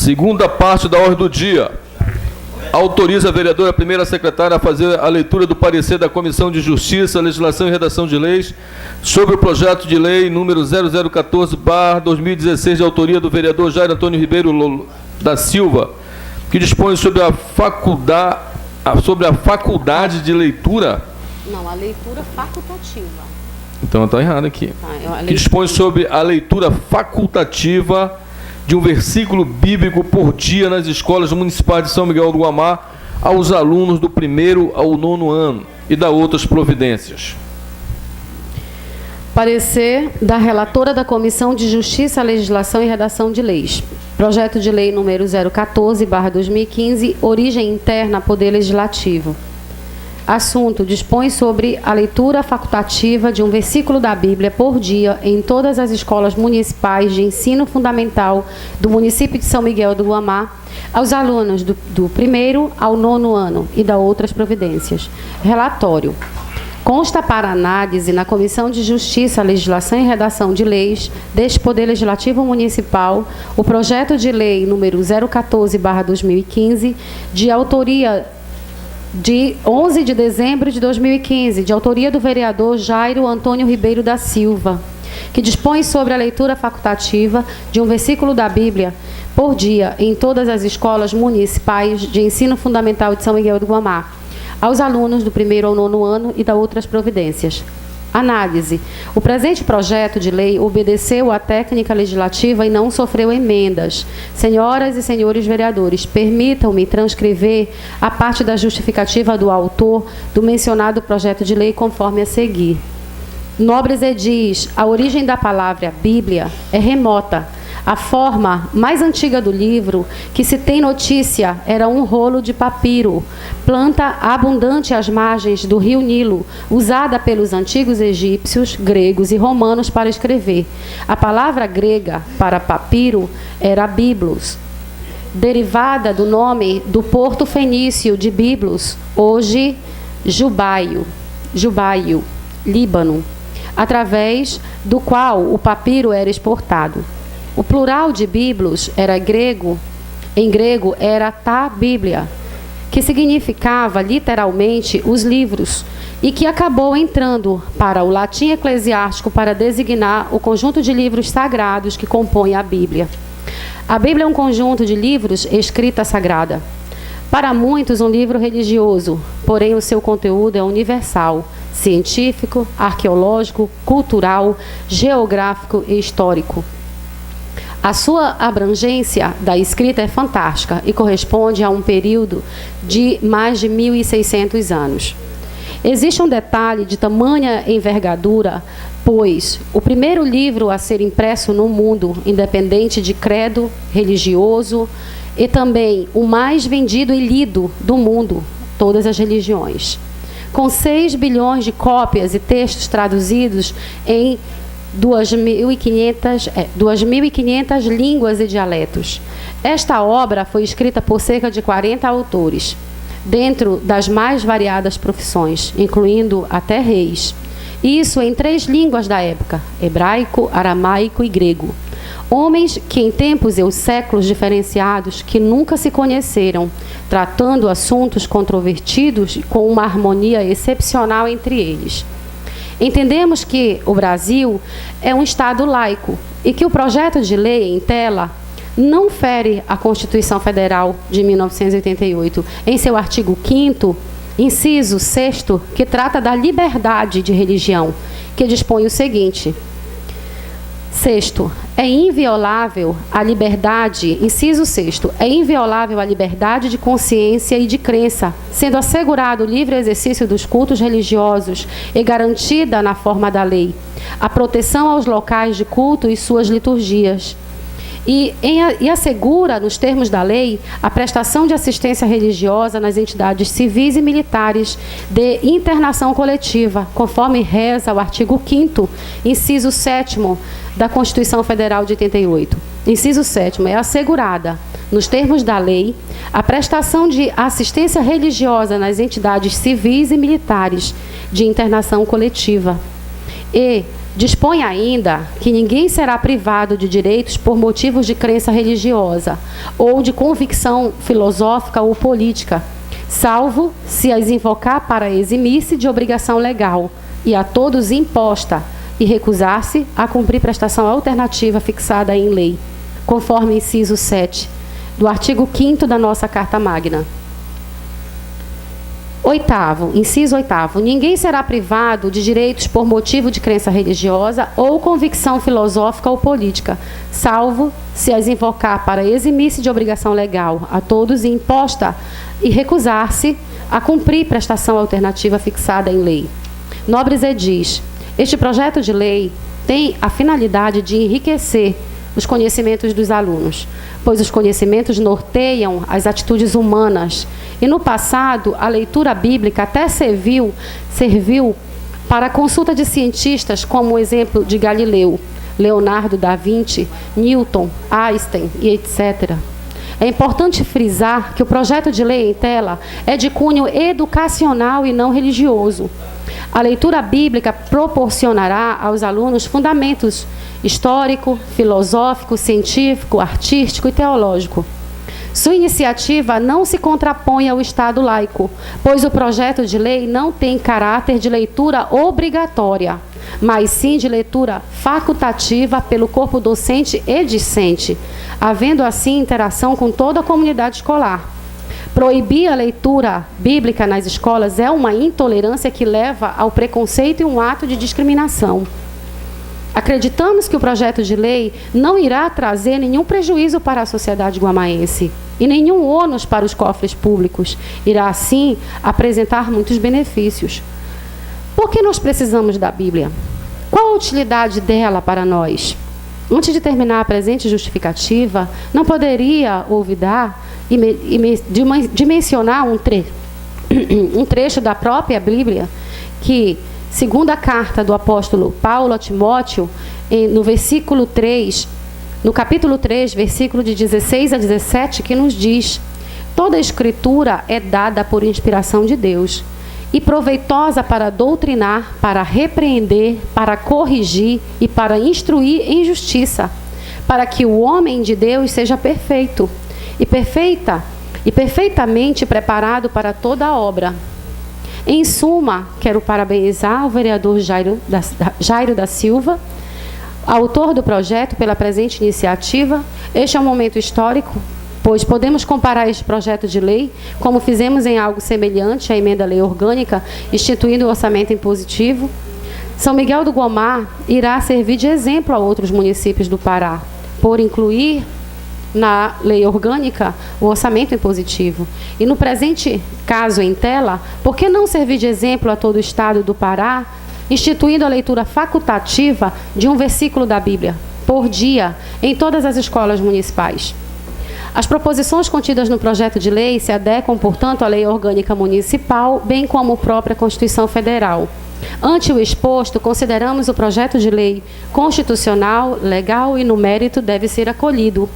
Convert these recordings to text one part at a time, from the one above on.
Segunda parte da ordem do dia. Autoriza a vereadora primeira secretária a fazer a leitura do parecer da Comissão de Justiça, Legislação e Redação de Leis sobre o projeto de lei número 0014/2016, de autoria do vereador Jair Antônio Ribeiro da Silva, que dispõe sobre a faculdade de leitura. Não, a leitura facultativa. Então está errado aqui. Que dispõe sobre a leitura facultativa de um versículo bíblico por dia nas escolas municipais de São Miguel do Guamá aos alunos do 1º ao 9º ano e da outras providências. Parecer da relatora da Comissão de Justiça, Legislação e Redação de Leis. Projeto de lei número 014/2015, origem interna, Poder Legislativo. Assunto: dispõe sobre a leitura facultativa de um versículo da Bíblia por dia em todas as escolas municipais de ensino fundamental do município de São Miguel do Guamá, aos alunos do 1º ao 9º ano e da outras providências. Relatório. Consta para análise na Comissão de Justiça, Legislação e Redação de Leis deste Poder Legislativo Municipal o projeto de lei número 014/2015, de autoria de 11 de dezembro de 2015, de autoria do vereador Jairo Antônio Ribeiro da Silva, que dispõe sobre a leitura facultativa de um versículo da Bíblia por dia em todas as escolas municipais de ensino fundamental de São Miguel do Guamá, aos alunos do 1º ao 9º ano e da outras providências. Análise. O presente projeto de lei obedeceu à técnica legislativa e não sofreu emendas. Senhoras e senhores vereadores, permitam-me transcrever a parte da justificativa do autor do mencionado projeto de lei conforme a seguir. Nobres edis, a origem da palavra Bíblia é remota. A forma mais antiga do livro que se tem notícia era um rolo de papiro, planta abundante às margens do rio Nilo, usada pelos antigos egípcios, gregos e romanos para escrever. A palavra grega para papiro era biblos, derivada do nome do porto fenício de Biblos, hoje Jubaio, Líbano, através do qual o papiro era exportado. O plural de biblos em grego era ta bíblia, que significava literalmente os livros, e que acabou entrando para o latim eclesiástico para designar o conjunto de livros sagrados que compõe a Bíblia. A Bíblia é um conjunto de livros escrita sagrada. Para muitos, um livro religioso, porém o seu conteúdo é universal, científico, arqueológico, cultural, geográfico e histórico. A sua abrangência da escrita é fantástica e corresponde a um período de mais de 1.600 anos. Existe um detalhe de tamanha envergadura, pois o primeiro livro a ser impresso no mundo, independente de credo religioso, e também o mais vendido e lido do mundo, todas as religiões. Com 6 bilhões de cópias e textos traduzidos em 2.500 línguas e dialetos. Esta obra foi escrita por cerca de 40 autores, dentro das mais variadas profissões, incluindo até reis. Isso em 3 línguas da época: hebraico, aramaico e grego. Homens que em tempos e séculos diferenciados, que nunca se conheceram, tratando assuntos controvertidos com uma harmonia excepcional entre eles. Entendemos que o Brasil é um Estado laico e que o projeto de lei em tela não fere a Constituição Federal de 1988, em seu artigo 5º, inciso 6º, que trata da liberdade de religião, que dispõe o seguinte: Sexto, é inviolável a liberdade, inciso 6º, é inviolável a liberdade de consciência e de crença, sendo assegurado o livre exercício dos cultos religiosos e garantida na forma da lei a proteção aos locais de culto e suas liturgias. E assegura, nos termos da lei, a prestação de assistência religiosa nas entidades civis e militares de internação coletiva, conforme reza o artigo 5º, inciso 7º da Constituição Federal de 88. Inciso 7º, é assegurada, nos termos da lei, a prestação de assistência religiosa nas entidades civis e militares de internação coletiva. E, Dispõe ainda que ninguém será privado de direitos por motivos de crença religiosa ou de convicção filosófica ou política, salvo se as invocar para eximir-se de obrigação legal e a todos imposta e recusar-se a cumprir prestação alternativa fixada em lei, conforme inciso 7 do artigo 5º da nossa Carta Magna. Inciso 8º. Ninguém será privado de direitos por motivo de crença religiosa ou convicção filosófica ou política, salvo se as invocar para eximir-se de obrigação legal a todos e imposta e recusar-se a cumprir prestação alternativa fixada em lei. Nobres edis, este projeto de lei tem a finalidade de enriquecer os conhecimentos dos alunos, pois os conhecimentos norteiam as atitudes humanas. E no passado, a leitura bíblica até serviu para a consulta de cientistas, como o exemplo de Galileu, Leonardo da Vinci, Newton, Einstein e etc. É importante frisar que o projeto de lei em tela é de cunho educacional e não religioso. A leitura bíblica proporcionará aos alunos fundamentos histórico, filosófico, científico, artístico e teológico. Sua iniciativa não se contrapõe ao Estado laico, pois o projeto de lei não tem caráter de leitura obrigatória, mas sim de leitura facultativa pelo corpo docente e discente, havendo assim interação com toda a comunidade escolar. Proibir a leitura bíblica nas escolas é uma intolerância que leva ao preconceito e um ato de discriminação. Acreditamos que o projeto de lei não irá trazer nenhum prejuízo para a sociedade guamaense e nenhum ônus para os cofres públicos. Irá, sim, apresentar muitos benefícios. Por que nós precisamos da Bíblia? Qual a utilidade dela para nós? Antes de terminar a presente justificativa, não poderia olvidar de mencionar um trecho da própria Bíblia que, segundo a carta do apóstolo Paulo a Timóteo, no capítulo 3, versículo de 16 a 17, que nos diz: toda a escritura é dada por inspiração de Deus e proveitosa para doutrinar, para repreender, para corrigir e para instruir em justiça, para que o homem de Deus seja perfeito e perfeitamente preparado para toda a obra. Em suma, quero parabenizar o vereador Jairo da Silva, autor do projeto, pela presente iniciativa. Este é um momento histórico, pois podemos comparar este projeto de lei, como fizemos em algo semelhante à emenda à lei orgânica, instituindo o orçamento impositivo. São Miguel do Guamá irá servir de exemplo a outros municípios do Pará, por incluir na lei orgânica o orçamento impositivo. E no presente caso em tela, por que não servir de exemplo a todo o estado do Pará, instituindo a leitura facultativa de um versículo da Bíblia por dia em todas as escolas municipais? As proposições contidas no projeto de lei se adequam, portanto, à lei orgânica municipal, bem como à própria Constituição Federal. Ante o exposto, consideramos o projeto de lei constitucional, legal e no mérito deve ser acolhido.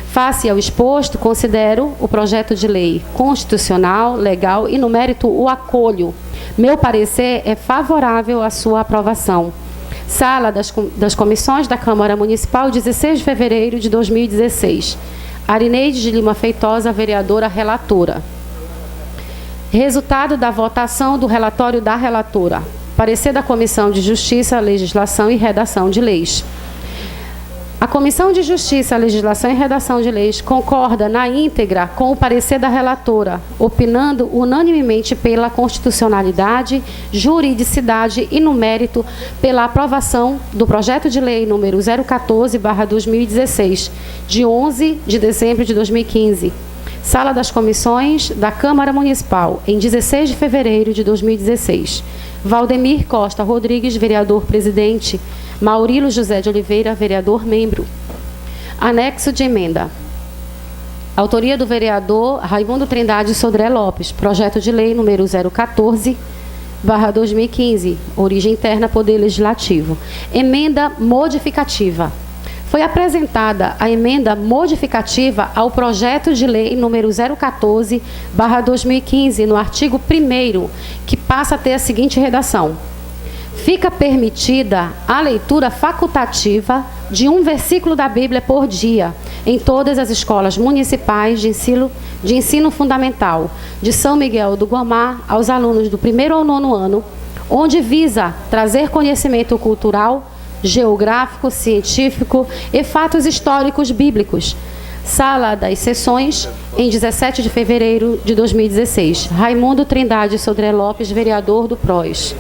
Face ao exposto, considero o projeto de lei constitucional, legal e no mérito o acolho. Meu parecer é favorável à sua aprovação. Sala das Comissões da Câmara Municipal, 16 de fevereiro de 2016. Arineide de Lima Feitosa, vereadora relatora. Resultado da votação do relatório da relatora. Parecer da Comissão de Justiça, Legislação e Redação de Leis. A Comissão de Justiça, Legislação e Redação de Leis concorda na íntegra com o parecer da relatora, opinando unanimemente pela constitucionalidade, juridicidade e no mérito pela aprovação do projeto de lei número 014/2016, de 11 de dezembro de 2015. Sala das Comissões da Câmara Municipal, em 16 de fevereiro de 2016. Valdemir Costa Rodrigues, vereador presidente. Maurilo José de Oliveira, vereador membro. Anexo de emenda. Autoria do vereador Raimundo Trindade Sodré Lopes. Projeto de lei número 014/2015. Origem interna, Poder Legislativo. Emenda modificativa. Foi apresentada a emenda modificativa ao projeto de lei número 014/2015, no artigo 1º, que passa a ter a seguinte redação: fica permitida a leitura facultativa de um versículo da Bíblia por dia em todas as escolas municipais de ensino fundamental de São Miguel do Guamá aos alunos do 1º ao 9º ano, onde visa trazer conhecimento cultural, geográfico, científico e fatos históricos bíblicos. Sala das Sessões, em 17 de fevereiro de 2016. Raimundo Trindade Sodré Lopes, vereador do PROS.